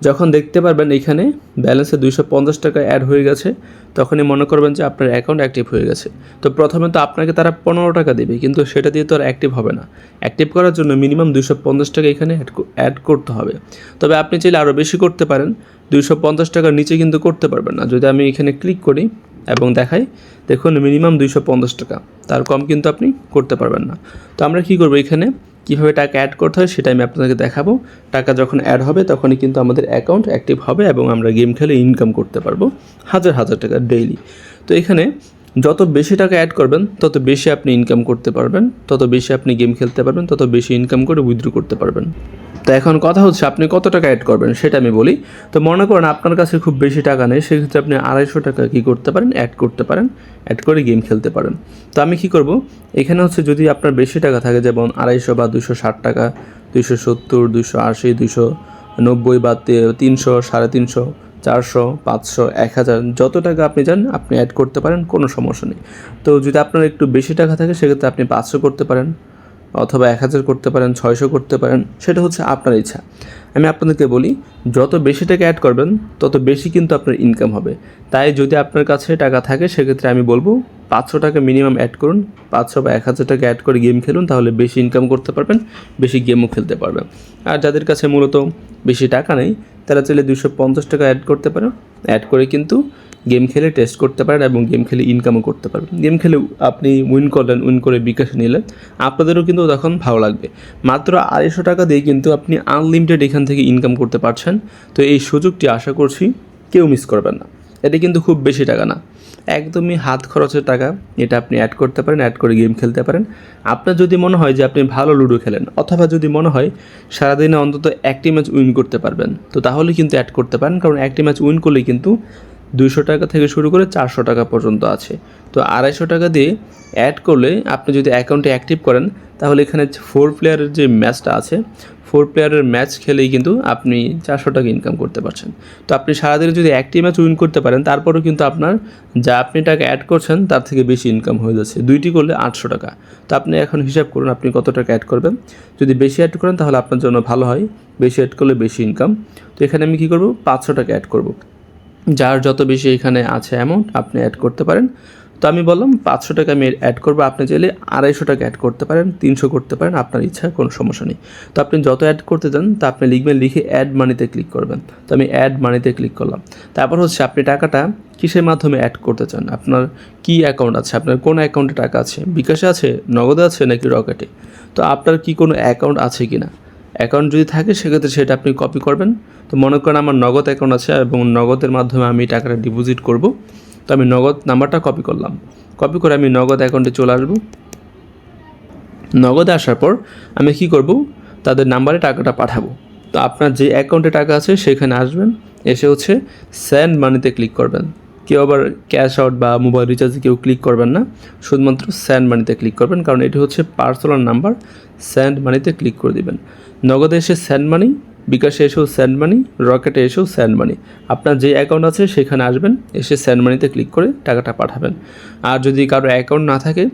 যখন দেখতে পারবেন এখানে ব্যালেন্সে 250 টাকা অ্যাড হয়ে গেছে, তখনই মনে করবেন যে আপনার অ্যাকাউন্ট অ্যাক্টিভ হয়ে গেছে। তো প্রথমে তো আপনাকে তারা 15 টাকা দেবে, কিন্তু সেটা দিয়ে তো আর অ্যাক্টিভ হবে না। অ্যাক্টিভ করার জন্য মিনিমাম 250 টাকা এখানে অ্যাড করতে হবে। তবে আপনি চাইলে আরও বেশি করতে পারেন, 250 টাকার নিচে কিন্তু করতে পারবেন না। যদি আমি এখানে ক্লিক করি এবং দেখাই, দেখুন মিনিমাম 250 টাকা, তার কম কিন্তু আপনি করতে পারবেন না। তো আমরা কী করবো, এখানে কীভাবে টাকা অ্যাড করতে হয় সেটা আমি আপনাদেরকে দেখাবো। টাকা যখন অ্যাড হবে তখনই কিন্তু আমাদের অ্যাকাউন্ট অ্যাক্টিভ হবে এবং আমরা গেম খেলে ইনকাম করতে পারবো হাজার হাজার টাকা ডেইলি। তো এখানে যত বেশি টাকা অ্যাড করবেন তত বেশি আপনি ইনকাম করতে পারবেন, তত বেশি আপনি গেম খেলতে পারবেন, তত বেশি ইনকাম করে উইথড্র করতে পারবেন। তো এখন কথা হচ্ছে আপনি কত টাকা অ্যাড করবেন সেটা আমি বলি। তো মনে করেন আপনার কাছে খুব বেশি টাকা নেই, সেক্ষেত্রে আপনি 250 টাকা কী করতে পারেন? অ্যাড করতে পারেন, অ্যাড করে গেম খেলতে পারেন। তো আমি কী করব, এখানে হচ্ছে যদি আপনার বেশি টাকা থাকে, যেমন 250 বা 260 টাকা, 270, 280, 290 বা 300, 350, 400, 500, 1000, যত টাকা আপনি চান আপনি অ্যাড করতে পারেন, কোনো সমস্যা নেই। তো যদি আপনার একটু বেশি টাকা থাকে সেক্ষেত্রে আপনি 500 করতে পারেন, অথবা 1000 করতে পারেন, 600 করতে পারেন, সেটা হচ্ছে আপনার ইচ্ছা। আমি আপনাদেরকে বলি, যত বেশি টাকা অ্যাড করবেন তত বেশি কিন্তু আপনার ইনকাম হবে। তাই যদি আপনার কাছে টাকা থাকে সেক্ষেত্রে আমি বলবো 500 টাকা মিনিমাম অ্যাড করুন, 500 বা 1000 টাকা অ্যাড করে গেম খেলুন, তাহলে বেশি ইনকাম করতে পারবেন, বেশি গেমও খেলতে পারবেন। আর যাদের কাছে মূলত বেশি টাকা নেই তারা চাইলে 250 টাকা অ্যাড করতে পারেন, অ্যাড করে কিন্তু গেম খেলে টেস্ট করতে পারেন এবং গেম খেলে ইনকামও করতে পারবেন। গেম খেলে আপনি উইন করলেন, উইন করে বিকাশে নিলেন, আপনাদেরও কিন্তু তখন ভালো লাগবে। মাত্র 250 টাকা দিয়ে কিন্তু আপনি আনলিমিটেড এখান থেকে ইনকাম করতে পারছেন। তো এই সুযোগটি আশা করছি কেউ মিস করবেন না। এটা কিন্তু খুব বেশি টাকা না, একদমই হাত খরচের টাকা। এটা আপনি অ্যাড করতে পারেন, অ্যাড করে গেম খেলতে পারেন। আপনার যদি মনে হয় যে আপনি ভালো লুডো খেলেন, অথবা যদি মনে হয় সারাদিনে অন্তত একটি ম্যাচ উইন করতে পারবেন, তো তাহলে কিন্তু অ্যাড করতে পারেন। কারণ একটি ম্যাচ উইন করলেই কিন্তু 200 টাকা থেকে শুরু করে 400 টাকা পর্যন্ত আছে। তো 250 টাকা দিয়ে অ্যাড করলে আপনি যদি অ্যাকাউন্টে অ্যাক্টিভ করেন, তাহলে এখানে 4 প্লেয়ারের যে ম্যাচটা আছে, 4 প্লেয়ারের ম্যাচ খেলেই কিন্তু আপনি 400 টাকা ইনকাম করতে পারছেন। তো আপনি সারাদিনে যদি একটি ম্যাচ উইন করতে পারেন, তারপরেও কিন্তু আপনার যা আপনি টাকা অ্যাড করছেন তার থেকে বেশি ইনকাম হয়ে যাচ্ছে। 2টি করলে 800 টাকা। তো আপনি এখন হিসাব করুন আপনি কত টাকা অ্যাড করবেন। যদি বেশি অ্যাড করেন তাহলে আপনার জন্য ভালো হয়, বেশি অ্যাড করলে বেশি ইনকাম। তো এখানে আমি কী করব, 500 টাকা অ্যাড করব। যার যত বেশি এখানে আছে অ্যামাউন্ট আপনি অ্যাড করতে পারেন। তো আমি বললাম 500 টাকা আমি অ্যাড করবো, আপনি চাইলে 250 টাকা অ্যাড করতে পারেন, 300 করতে পারেন, আপনার ইচ্ছা, কোনো সমস্যা নেই। তো আপনি যত অ্যাড করতে চান তা আপনি লিখবেন, লিখে অ্যাড মানিতে ক্লিক করবেন। তো আমি অ্যাড মানিতে ক্লিক করলাম। তারপর হচ্ছে আপনি টাকাটা কিসের মাধ্যমে অ্যাড করতে চান, আপনার কী অ্যাকাউন্ট আছে, আপনার কোন অ্যাকাউন্টে টাকা আছে, বিকাশে আছে, নগদে আছে নাকি রকেটে। তো আপনার কি কোনো অ্যাকাউন্ট আছে কি না, অ্যাকাউন্ট যদি থাকে সেক্ষেত্রে সেটা আপনি কপি করবেন। তো মনে করেন আমার নগদ অ্যাকাউন্ট আছে এবং নগদের মাধ্যমে আমি টাকাটা ডিপোজিট করব। তো আমি নগদ নাম্বারটা কপি করলাম, কপি করে আমি নগদ অ্যাকাউন্টে চলে আসবো। নগদে আসার পর আমি কি করব, তাদের নাম্বারে টাকাটা পাঠাবো। তো আপনার যে অ্যাকাউন্টে টাকা আছে সেখানে আসবেন, এসে হচ্ছে সেন্ড মানিতে ক্লিক করবেন। কেউ আবার ক্যাশ আউট বা মোবাইল রিচার্জে কেউ ক্লিক করবেন না, শুধুমাত্র সেন্ড মানিতে ক্লিক করবেন, কারণ এটি হচ্ছে পার্সোনাল নাম্বার। সেন্ড মানিতে ক্লিক করে দিবেন। নগদে এসে সেন্ড মানি, বিকাশে এসেও সেন্ড মানি, রকেটে এসেও সেন্ড মানি। আপনার যে অ্যাকাউন্ট আছে সেখানে আসবেন, এসে সেন্ড মানিতে ক্লিক করে টাকাটা পাঠাবেন। আর যদি কারো অ্যাকাউন্ট না থাকে,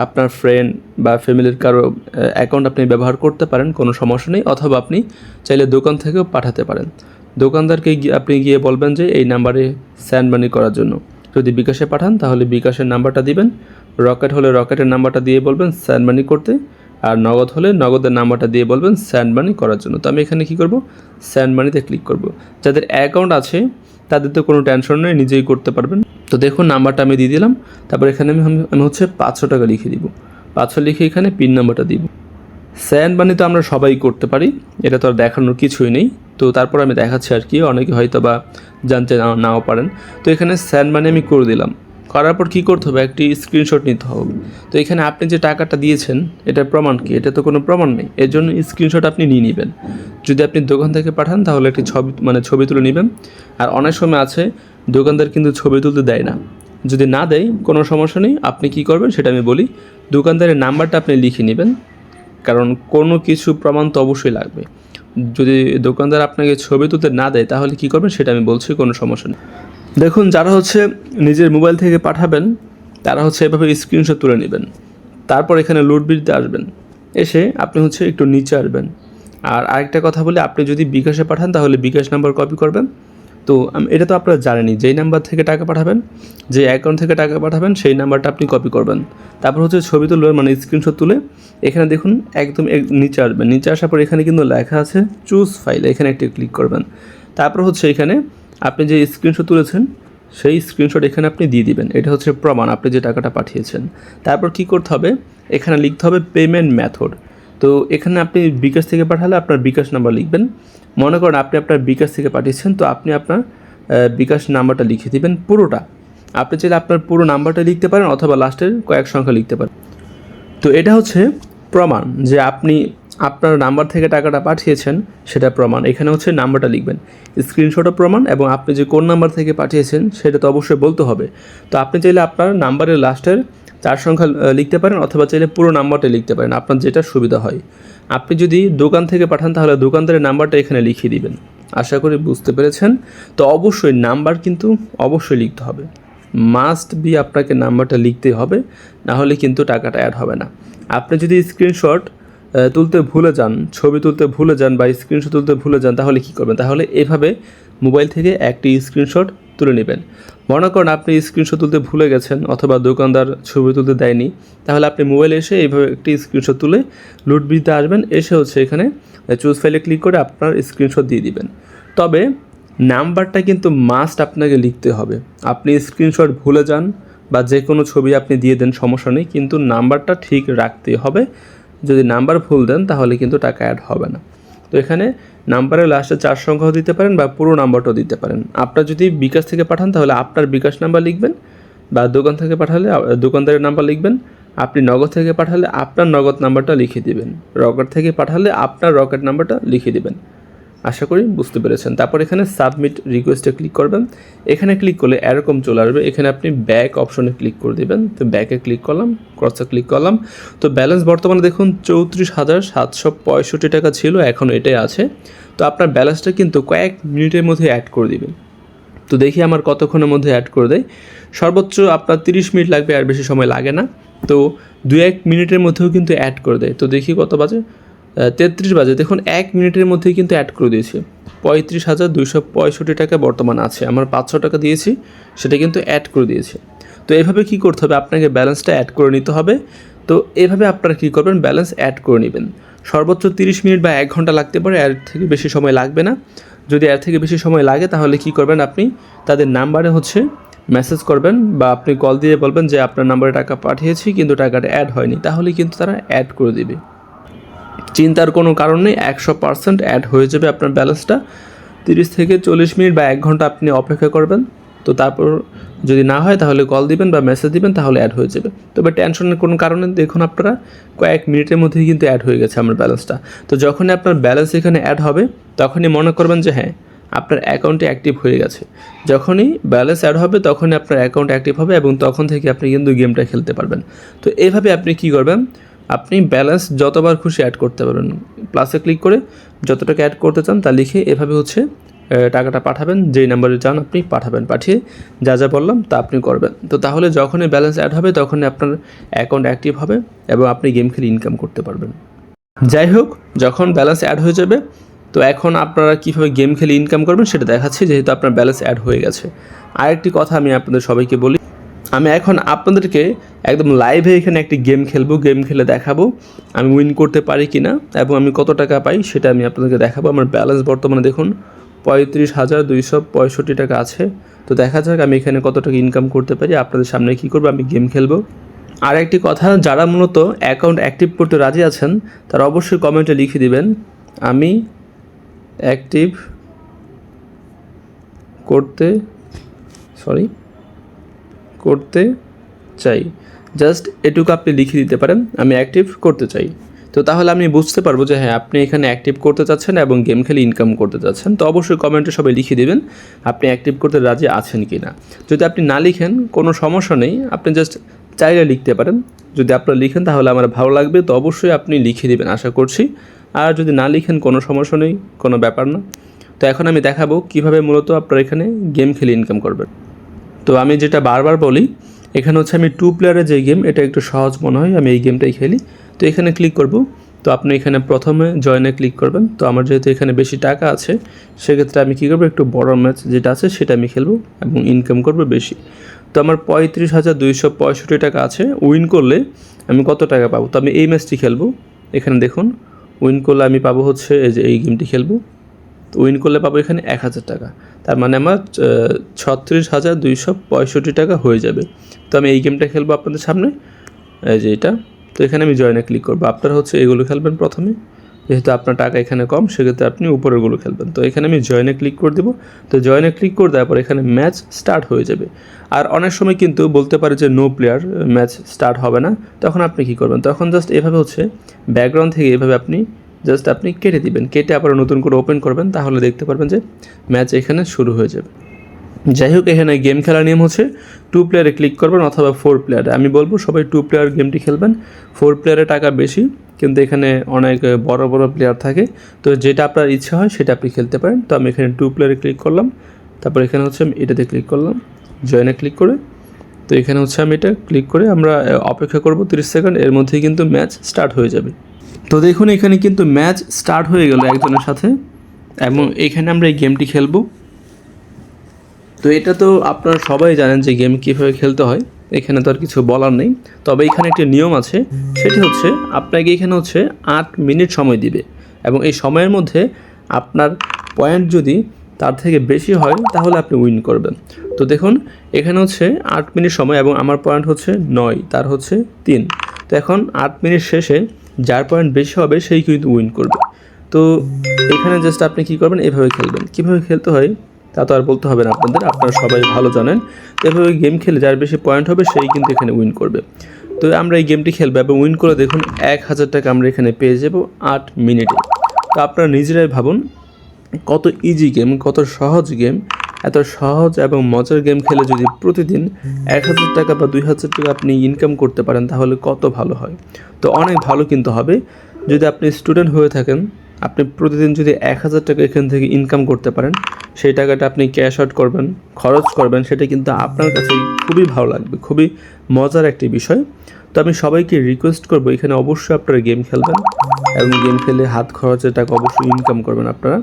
আপনার ফ্রেন্ড বা ফ্যামিলির কারো অ্যাকাউন্ট আপনি ব্যবহার করতে পারেন, কোনো সমস্যা নেই। অথবা আপনি চাইলে দোকান থেকেও পাঠাতে পারেন। দোকানদারকে আপনি গিয়ে বলবেন যে এই নাম্বারে সেন্ড মানি করার জন্য। যদি বিকাশে পাঠান তাহলে বিকাশের নাম্বারটা দিবেন, রকেট হলে রকেটের নাম্বারটা দিয়ে বলবেন সেন্ড মানি করতে, আর নগদ হলে নগদের নাম্বারটা দিয়ে বলবেন সেন্ড মানি করার জন্য। তো আমি এখানে কী করব, সেন্ড মানিতে ক্লিক করব। যাদের অ্যাকাউন্ট আছে তাদের তো কোনো টেনশন নেই, নিজেই করতে পারবেন। তো দেখুন নাম্বারটা আমি দিয়ে দিলাম। তারপর এখানে আমি হচ্ছে 500 টাকা লিখে দিব। 500 লিখে এখানে পিন নাম্বারটা দিব। সেন্ড মানি তো আমরা সবাই করতে পারি, এটা তো আর দেখানোর কিছুই নেই। তো তারপর আমি দেখাচ্ছি আর কি, অনেকে হয়তো বা জানতে নাও পারেন। তো এখানে সেন্ড মানি আমি করে দিলাম। করার পর কী করতে হবে, একটি স্ক্রিনশট নিতে হবে। তো এখানে আপনি যে টাকাটা দিয়েছেন এটার প্রমাণ কি, এটা তো কোনো প্রমাণ নেই, এর জন্য স্ক্রিনশট আপনি নিয়ে নেবেন। যদি আপনি দোকান থেকে পাঠান তাহলে একটি ছবি তুলে নেবেন। আর অনেক সময় আছে দোকানদার কিন্তু ছবি তুলতে দেয় না, যদি না দেয় কোনো সমস্যা নেই, আপনি কি করবেন সেটা আমি বলি। দোকানদারের নাম্বারটা আপনি লিখে নেবেন, কারণ কোনো কিছু প্রমাণ তো অবশ্যই লাগবে। যদি দোকানদার আপনাকে ছবি তুলতে না দেয় তাহলে কী করবেন সেটা আমি বলছি, কোনো সমস্যা নেই। দেখুন যারা হচ্ছে নিজের মোবাইল থেকে পাঠাবেন তারা হচ্ছে এভাবে স্ক্রিনশট তুলে নেবেন। তারপর এখানে লোড বিলতে আসবেন, এসে আপনি হচ্ছে একটু নিচে আসবেন। আর আরেকটা কথা বলি, আপনি যদি বিকাশে পাঠান তাহলে বিকাশ নাম্বার কপি করবেন। তো এটা তো আপনারা জানেনই, যেই নাম্বার থেকে টাকা পাঠাবেন, যে অ্যাকাউন্ট থেকে টাকা পাঠাবেন সেই নাম্বারটা আপনি কপি করবেন। তারপর হচ্ছে ছবি তুলবেন, মানে স্ক্রিনশট তুলে এখানে দেখুন একদম নিচে আসবেন। নিচে আসার পর এখানে কিন্তু লেখা আছে চুজ ফাইল, এখানে একটি ক্লিক করবেন। তারপর হচ্ছে এখানে আপনি যে স্ক্রিনশট তুলেছেন সেই স্ক্রিনশট এখানে আপনি দিয়ে দিবেন, এটা হচ্ছে প্রমাণ আপনি যে টাকাটা পাঠিয়েছেন। তারপর কি করতে হবে, এখানে লিখতে হবে পেমেন্ট মেথড। তো এখানে আপনি বিকাশ থেকে পাঠালে আপনার বিকাশ নাম্বার লিখবেন। মনে করেন আপনি আপনার বিকাশ থেকে পাঠিয়েছেন, তো আপনি আপনার বিকাশ নাম্বারটা লিখে দিবেন পুরোটা। আপনি চাইলে আপনার পুরো নাম্বারটা লিখতে পারেন অথবা লাস্টের কয়েক সংখ্যা লিখতে পারেন। তো এটা হচ্ছে প্রমাণ যে আপনি আপনার নাম্বার থেকে টাকাটা পাঠিয়েছেন, সেটা প্রমাণ। এখানে হচ্ছে নাম্বারটা লিখবেন, স্ক্রিনশটও প্রমাণ, এবং আপনি যে কোন নাম্বার থেকে পাঠিয়েছেন সেটা তো অবশ্যই বলতে হবে। তো আপনি চাইলে আপনার নাম্বারের লাস্টের 4 সংখ্যা লিখতে পারেন অথবা চাইলে পুরো নাম্বারটা লিখতে পারেন, আপনার যেটা সুবিধা হয়। আপনি যদি দোকান থেকে পাঠান তাহলে দোকানদারের নাম্বারটা এখানে লিখিয়ে দিবেন। আশা করি বুঝতে পেরেছেন। তো অবশ্যই নাম্বার কিন্তু অবশ্যই লিখতে হবে, মাস্ট বি আপনাকে নাম্বারটা লিখতে হবে, না হলে কিন্তু টাকাটা অ্যাড হবে না। আপনি যদি স্ক্রিনশট তুলতে ভুলে যান, ছবি তুলতে ভুলে যান বা স্ক্রিনশট তুলতে ভুলে যান তাহলে কী করবেন, তাহলে এভাবে মোবাইল থেকে একটি স্ক্রিনশট তুলে নেবেন। মনে করেন আপনি স্ক্রিনশট তুলতে ভুলে গেছেন অথবা দোকানদার ছবি তুলতে দেয়নি, তাহলে আপনি মোবাইলে এসে এইভাবে একটি স্ক্রিনশট তুলে লুট বিলতে আসবেন, এসে হচ্ছে এখানে চুজ ফাইলে ক্লিক করে আপনার স্ক্রিনশট দিয়ে দিবেন। তবে নাম্বারটা কিন্তু মাস্ট আপনাকে লিখতে হবে। আপনি স্ক্রিনশট ভুলে যান বা যে কোনো ছবি আপনি দিয়ে দেন, সমস্যা নেই, কিন্তু নাম্বারটা ঠিক রাখতে হবে। যদি নাম্বার ভুল দেন তাহলে কিন্তু টাকা অ্যাড হবে না। তো এখানে নাম্বারের লাস্টে 4 সংখ্যাও দিতে পারেন বা পুরো নাম্বারটাও দিতে পারেন। আপনার যদি বিকাশ থেকে পাঠান তাহলে আপনার বিকাশ নাম্বার লিখবেন, বা দোকান থেকে পাঠালে দোকানদারের নাম্বার লিখবেন। আপনি নগদ থেকে পাঠালে আপনার নগদ নাম্বারটা লিখে দিবেন, রকেট থেকে পাঠালে আপনার রকেট নাম্বারটা লিখে দিবেন। আশা করি বুঝতে পেরেছেন। তারপর এখানে সাবমিট রিকোয়েস্টে ক্লিক করবেন। এখানে ক্লিক করলে এরকম চলে আসবে, এখানে আপনি ব্যাক অপশনে ক্লিক করে দেবেন। তো ব্যাকে ক্লিক করলাম, ক্রসে ক্লিক করলাম। তো ব্যালেন্স বর্তমানে দেখুন 34,765 টাকা ছিল, এখন এটাই আছে। তো আপনার ব্যালেন্সটা কিন্তু কয়েক মিনিটের মধ্যে অ্যাড করে দিবেন। তো দেখি আমার কতক্ষণের মধ্যে অ্যাড করে দেয়। সর্বোচ্চ আপনার 30 মিনিট লাগবে, আর বেশি সময় লাগে না। তো 2-1 মিনিটের মধ্যেও কিন্তু অ্যাড করে দেয়। তো দেখি কত বাজে, 33 বাজে। দেখুন 1 মিনিটের মধ্যেই কিন্তু অ্যাড করে দিয়েছি। 35,265 টাকা বর্তমান আছে, আমার 500 টাকা দিয়েছি, সেটা কিন্তু অ্যাড করে দিয়েছে। তো এভাবে কী করতে হবে, আপনাকে ব্যালেন্সটা অ্যাড করে নিতে হবে। তো এভাবে আপনারা কী করবেন, ব্যালেন্স অ্যাড করে নেবেন। সর্বোচ্চ 30 মিনিট বা 1 ঘন্টা লাগতে পারে, এর থেকে বেশি সময় লাগবে না। যদি এর থেকে বেশি সময় লাগে তাহলে কী করবেন, আপনি তাদের নাম্বারে হচ্ছে মেসেজ করবেন বা আপনি কল দিয়ে বলবেন যে আপনার নাম্বারে টাকা পাঠিয়েছি কিন্তু টাকাটা অ্যাড হয়নি, তাহলে কিন্তু তারা অ্যাড করে দেবে। চিন্তার কোনো কারণ নেই, 100% অ্যাড হয়ে যাবে আপনার ব্যালেন্সটা। 30 থেকে 40 মিনিট বা 1 ঘন্টা আপনি অপেক্ষা করবেন। তো তারপর যদি না হয় তাহলে কল দিবেন বা মেসেজ দিবেন, তাহলে অ্যাড হয়ে যাবে। তবে টেনশনের কোনো কারণে দেখুন আপনারা কয়েক মিনিটের মধ্যেই কিন্তু অ্যাড হয়ে গেছে আমার ব্যালেন্সটা। তো যখনই আপনার ব্যালেন্স এখানে অ্যাড হবে তখনই মনে করবেন যে হ্যাঁ, আপনার অ্যাকাউন্টটি অ্যাক্টিভ হয়ে গেছে। যখনই ব্যালেন্স অ্যাড হবে তখনই আপনার অ্যাকাউন্ট অ্যাক্টিভ হবে এবং তখন থেকে আপনি কিন্তু গেমটা খেলতে পারবেন। তো এইভাবে আপনি কী করবেন, আপনি ব্যালেন্স যতবার খুশি অ্যাড করতে পারবেন। প্লাসে ক্লিক করে যত টাকা অ্যাড করতে চান তা লিখে এভাবে টাকাটা পাঠাবেন, যেই নাম্বারে চান আপনি পাঠাবেন, পাঠিয়ে যা যা বললাম তা আপনি করবেন। তো তাহলে যখনই ব্যালেন্স অ্যাড হবে তখনই আপনার অ্যাকাউন্ট অ্যাক্টিভ হবে এবং আপনি গেম খেলে ইনকাম করতে পারবেন। যাই হোক, যখন ব্যালেন্স অ্যাড হয়ে যাবে তো এখন আপনারা কীভাবে গেম খেলে ইনকাম করবেন সেটা দেখাচ্ছি, যেহেতু আপনার ব্যালেন্স অ্যাড হয়ে গেছে। আরেকটি কথা আমি আপনাদের সবাইকে বলি, আমি এখন আপনাদেরকে একদম লাইভে এখানে একটি গেম খেলবো, গেম খেলে দেখাবো আমি উইন করতে পারি কি না এবং আমি কত টাকা পাই সেটা আমি আপনাদেরকে দেখাবো। আমার ব্যালেন্স বর্তমানে দেখুন 35,265 টাকা আছে। তো দেখা যাক আমি এখানে কত টাকা ইনকাম করতে পারি। আপনাদের সামনে কী করবো, আমি গেম খেলবো। আর একটি কথা, যারা মূলত অ্যাকাউন্ট অ্যাক্টিভ করতে রাজি আছেন তারা অবশ্যই কমেন্টে লিখে দিবেন আমি অ্যাক্টিভ করতে চাই। জাস্ট এটুকু আপনি লিখে দিতে পারেন আমি অ্যাক্টিভ করতে চাই। তো তাহলে আমি বুঝতে পারবো যে হ্যাঁ, আপনি এখানে অ্যাক্টিভ করতে চাচ্ছেন এবং গেম খেলে ইনকাম করতে চাচ্ছেন। তো অবশ্যই কমেন্টে সবাই লিখে দেবেন আপনি অ্যাক্টিভ করতে রাজি আছেন কি না। যদি আপনি না লিখেন কোনো সমস্যা নেই, আপনি জাস্ট চাইলে লিখতে পারেন। যদি আপনারা লিখেন তাহলে আমার ভালো লাগবে। তো অবশ্যই আপনি লিখে দেবেন আশা করছি। আর যদি না লিখেন কোনো সমস্যা নেই, কোনো ব্যাপার না। তো এখন আমি দেখাবো কীভাবে মূলত আপনারা এখানে গেম খেলে ইনকাম করবেন। তো আমি যেটা বারবার বলি, এখানে আমি 2 প্লেয়ারের যে গেম, এটা একটু সহজ মনে হয়, আমি এই গেমটাই খেলি। তো এখানে ক্লিক করব। তো আপনি এখানে প্রথমে জয়েনে ক্লিক করবেন। তো আমার যেহেতু এখানে বেশি টাকা আছে সেক্ষেত্রে আমি কী করবো, একটু বড় ম্যাচ যেটা আছে সেটা আমি খেলবো এবং ইনকাম করবো বেশি। তো আমার 35,265 টাকা আছে। উইন করলে আমি কত টাকা পাবো, তো আমি এই ম্যাচটি খেলবো। এখানে দেখুন উইন করলে আমি পাবো এই যে এই গেমটি খেলবো। তো উইন করলে পাবো এখানে 1,000 টাকা। তার মানে আমার 36,265 টাকা হয়ে যাবে। তো আমি এই গেমটা খেলবো আপনাদের সামনে, এই যে এটা। তো এখানে আমি জয়েনে ক্লিক করবো। আপনারা এগুলো খেলবেন প্রথমে, যেহেতু আপনার টাকা এখানে কম সেক্ষেত্রে আপনি উপরেরগুলো খেলবেন। তো এখানে আমি জয়েনে ক্লিক করে দেবো। তো জয়েনে ক্লিক করে দেওয়ার পর এখানে ম্যাচ স্টার্ট হয়ে যাবে। আর অনেক সময় কিন্তু বলতে পারে যে নো প্লেয়ার, ম্যাচ স্টার্ট হবে না। তখন আপনি কী করবেন, তখন জাস্ট এভাবে ব্যাকগ্রাউন্ড থেকে এভাবে আপনি কেটে দিবেন, কেটে আবার নতুন করে ওপেন করবেন, তাহলে দেখতে পারবেন যে ম্যাচ এখানে শুরু হয়ে যাবে। যাই হোক, এখানে গেম খেলার নিয়ম 2 প্লেয়ারে ক্লিক করবেন অথবা 4 প্লেয়ারে। আমি বলবো সবাই 2 প্লেয়ার গেমটি খেলবেন। 4 প্লেয়ারে টাকা বেশি, কিন্তু এখানে অনেক বড় বড় প্লেয়ার থাকে। তো যেটা আপনার ইচ্ছা হয় সেটা আপনি খেলতে পারেন। তো আমি এখানে 2 প্লেয়ারে ক্লিক করলাম। তারপর এখানে আমি এটাতে ক্লিক করলাম, জয়েনে ক্লিক করে। তো এখানে আমি এটা ক্লিক করে আমরা অপেক্ষা করব 30 সেকেন্ড। এর মধ্যেই কিন্তু ম্যাচ স্টার্ট হয়ে যাবে। তো দেখুন এখানে কিন্তু ম্যাচ স্টার্ট হয়ে গেল একজনের সাথে এবং এখানে আমরা এই গেমটি খেলবো। তো এটা তো আপনারা সবাই জানেন যে গেম কীভাবে খেলতে হয়, এখানে তো আর কিছু বলার নেই। তবে এখানে একটি নিয়ম আছে, সেটি আপনাকে এখানে 8 মিনিট সময় দিবে এবং এই সময়ের মধ্যে আপনার পয়েন্ট যদি তার থেকে বেশি হয় তাহলে আপনি উইন করবেন। তো দেখুন এখানে 8 মিনিট সময় এবং আমার পয়েন্ট 9, তার 3। তো এখন 8 মিনিট শেষে যার পয়েন্ট বেশি হবে সেই কিন্তু উইন করবে। তো এখানে জাস্ট আপনি কী করবেন, এভাবে খেলবেন। কীভাবে খেলতে হয় তা তো আর বলতে হবে না আপনাদের, আপনারা সবাই ভালো জানেন। এভাবে গেম খেলে যার বেশি পয়েন্ট হবে সেই কিন্তু এখানে উইন করবে। তো আমরা এই গেমটি খেলবো এবং উইন করে দেখুন 1,000 টাকা আমরা এখানে পেয়ে যাব 8 মিনিটে। তো আপনারা নিজেরাই ভাবুন কত ইজি গেম, কত সহজ গেম। এত সহজ এবং মজার গেম খেলে যদি প্রতিদিন 1,000 টাকা বা 2,000 টাকা আপনি ইনকাম করতে পারেন তাহলে কত ভালো হয়। তো অনেক ভালো কিন্তু হবে। যদি আপনি স্টুডেন্ট হয়ে থাকেন, আপনি প্রতিদিন যদি 1,000 টাকা এখান থেকে ইনকাম করতে পারেন, সেই টাকাটা আপনি ক্যাশ আউট করবেন, খরচ করবেন, সেটা কিন্তু আপনার কাছে খুবই ভালো লাগবে, খুবই মজার একটি বিষয়। তো আমি সবাইকে রিকোয়েস্ট করবো এখানে অবশ্যই আপনারা গেম খেলবেন এবং গেম খেলে হাত খরচের টাকা অবশ্যই ইনকাম করবেন আপনারা।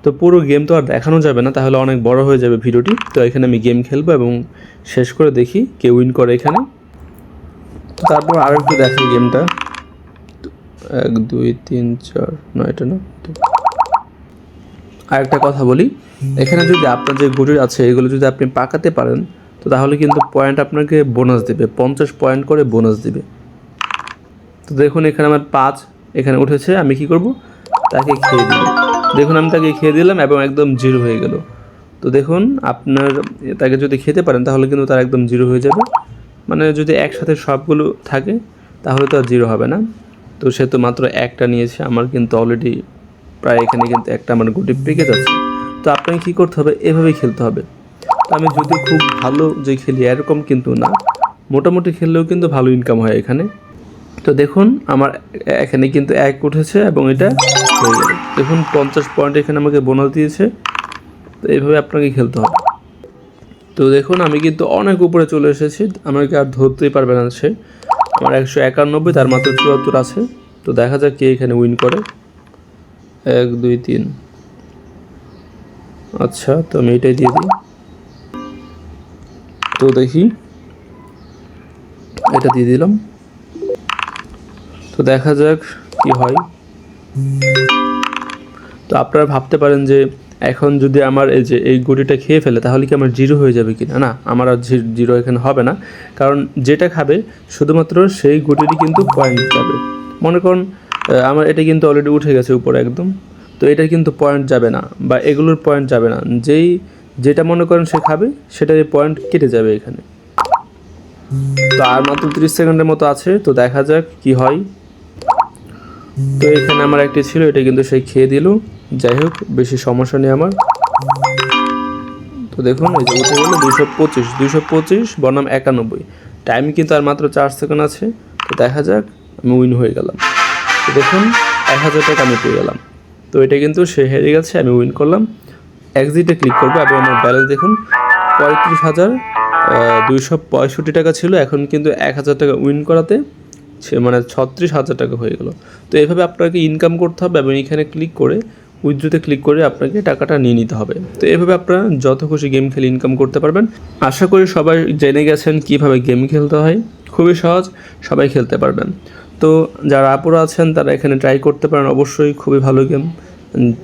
তো পুরো গেম তো আর দেখানো যাবে না, তাহলে অনেক বড় হয়ে যাবে ভিডিওটি। তো এখানে আমি গেম খেলবো এবং শেষ করে দেখি কে উইন করে এখানে। তো তারপর আরও একটু দেখি গেমটা। 1 2 3 4 9টা না। আর একটা কথা বলি, এখানে যদি আপনার যে গুটি আছে এগুলো যদি আপনি পাকাতে পারেন তো তাহলে কিন্তু পয়েন্ট আপনাকে বোনাস দেবে, 50 পয়েন্ট করে বোনাস দিবে। তো দেখুন এখানে আমার 5 এখানে উঠেছে, আমি কি করব, তাকে খেয়ে দিব। দেখুন আমি তাকে খেয়ে দিলাম এবং একদম 0 হয়ে গেল। তো তো দেখুন আপনার তাকে যদি খেতে পারেন তাহলে কিন্তু তার একদম জিরো হয়ে যাবে, মানে যদি একসাথে সবগুলো থাকে তাহলে তো আর জিরো হবে না। তো সে তো মাত্র একটা নিয়েছে, আমার কিন্তু অলরেডি প্রায় এখানে কিন্তু একটা আমার গুটি পেকে যাচ্ছে। তো আপনাকে কী করতে হবে, এভাবেই খেলতে হবে। তো আমি যদি খুব ভালো যে খেলি এরকম কিন্তু না, মোটামুটি খেললেও কিন্তু ভালো ইনকাম হয় এখানে। তো দেখুন আমার এখানে কিন্তু 1 উঠেছে এবং এটা হয়ে গেল। দেখুন 50 পয়েন্ট এখানে আমাকে বোনাস দিয়েছে। তো এইভাবে আপনাকে খেলতে হবে। তো দেখুন আমি কিন্তু অনেক উপরে চলে এসেছি, আমাকে আর ধরতেই পারবে না সে। আমার 191, তার মাত্র 74 আছে। তো দেখা যাক কে এখানে উইন করে। 1 2 3, আচ্ছা তো আমি এটাই দিয়ে দিই। তো দেখি, এটা দিয়ে দিলাম। তো দেখা যাক কি হয়। তো আপনারা ভাবতে পারেন যে এখন যদি আমার এই গুটিটা খেয়ে ফেলে তাহলে কি আমার জিরো হয়ে যাবে কি না? না, আমার আর জিরো এখানে হবে না, কারণ যেটা খাবে শুধুমাত্র সেই গুটিরই কিন্তু পয়েন্ট যাবে। মনে করুন আমার এটা কিন্তু অলরেডি উঠে গেছে উপরে একদম, তো এটা কিন্তু পয়েন্ট যাবে না বা এগুলোর পয়েন্ট যাবে না। যেটা মনে করেন সে খাবে সেটার পয়েন্ট কেটে যাবে এখানে। তো আর মাত্র 30 সেকেন্ডের মতো আছে, তো দেখা যাক কি হয়। তো এখানে আমার একটি ছিল, এটা কিন্তু সে খেয়ে দিল। যাই হোক, বেশি সমস্যা নেই আমার। তো দেখুন এই যে উঠে গেল 225 বনাম 91। টাইম কিন্তু আর মাত্র 4 সেকেন্ড আছে। তো দেখা যাক, আমি উইন হয়ে গেলাম। তো দেখুন 1000 টাকা আমি পেয়ে গেলাম। তো এটা কিন্তু সে হেরে গেছে, আমি উইন করলাম। এক্সিটে ক্লিক করবো এবং আমার ব্যালেন্স দেখুন 35,265 টাকা ছিল, এখন কিন্তু 1000 টাকা উইন করাতে সে মানে 36,000 টাকা হয়ে গেল। তো এইভাবে আপনাকে ইনকাম করতে হবে এবং এখানে ক্লিক করে উইথড্রোতে ক্লিক করে আপনাকে টাকাটা নিয়ে নিতে হবে। তো এভাবে আপনারা যত খুশি গেম খেলে ইনকাম করতে পারবেন। আশা করি সবাই জেনে গেছেন কিভাবে গেম খেলতে হয়, খুবই সহজ, সবাই খেলতে পারবেন। তো যারা আপুরা আছেন তারা এখানে ট্রাই করতে পারেন, অবশ্যই খুবই ভালো গেম।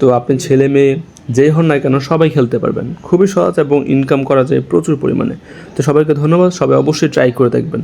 তো আপনি ছেলে মেয়ে যেই হন না কেন সবাই খেলতে পারবেন, খুবই সহজ এবং ইনকাম করা যায় প্রচুর পরিমাণে। তো সবাইকে ধন্যবাদ, সবাই অবশ্যই ট্রাই করে দেখবেন।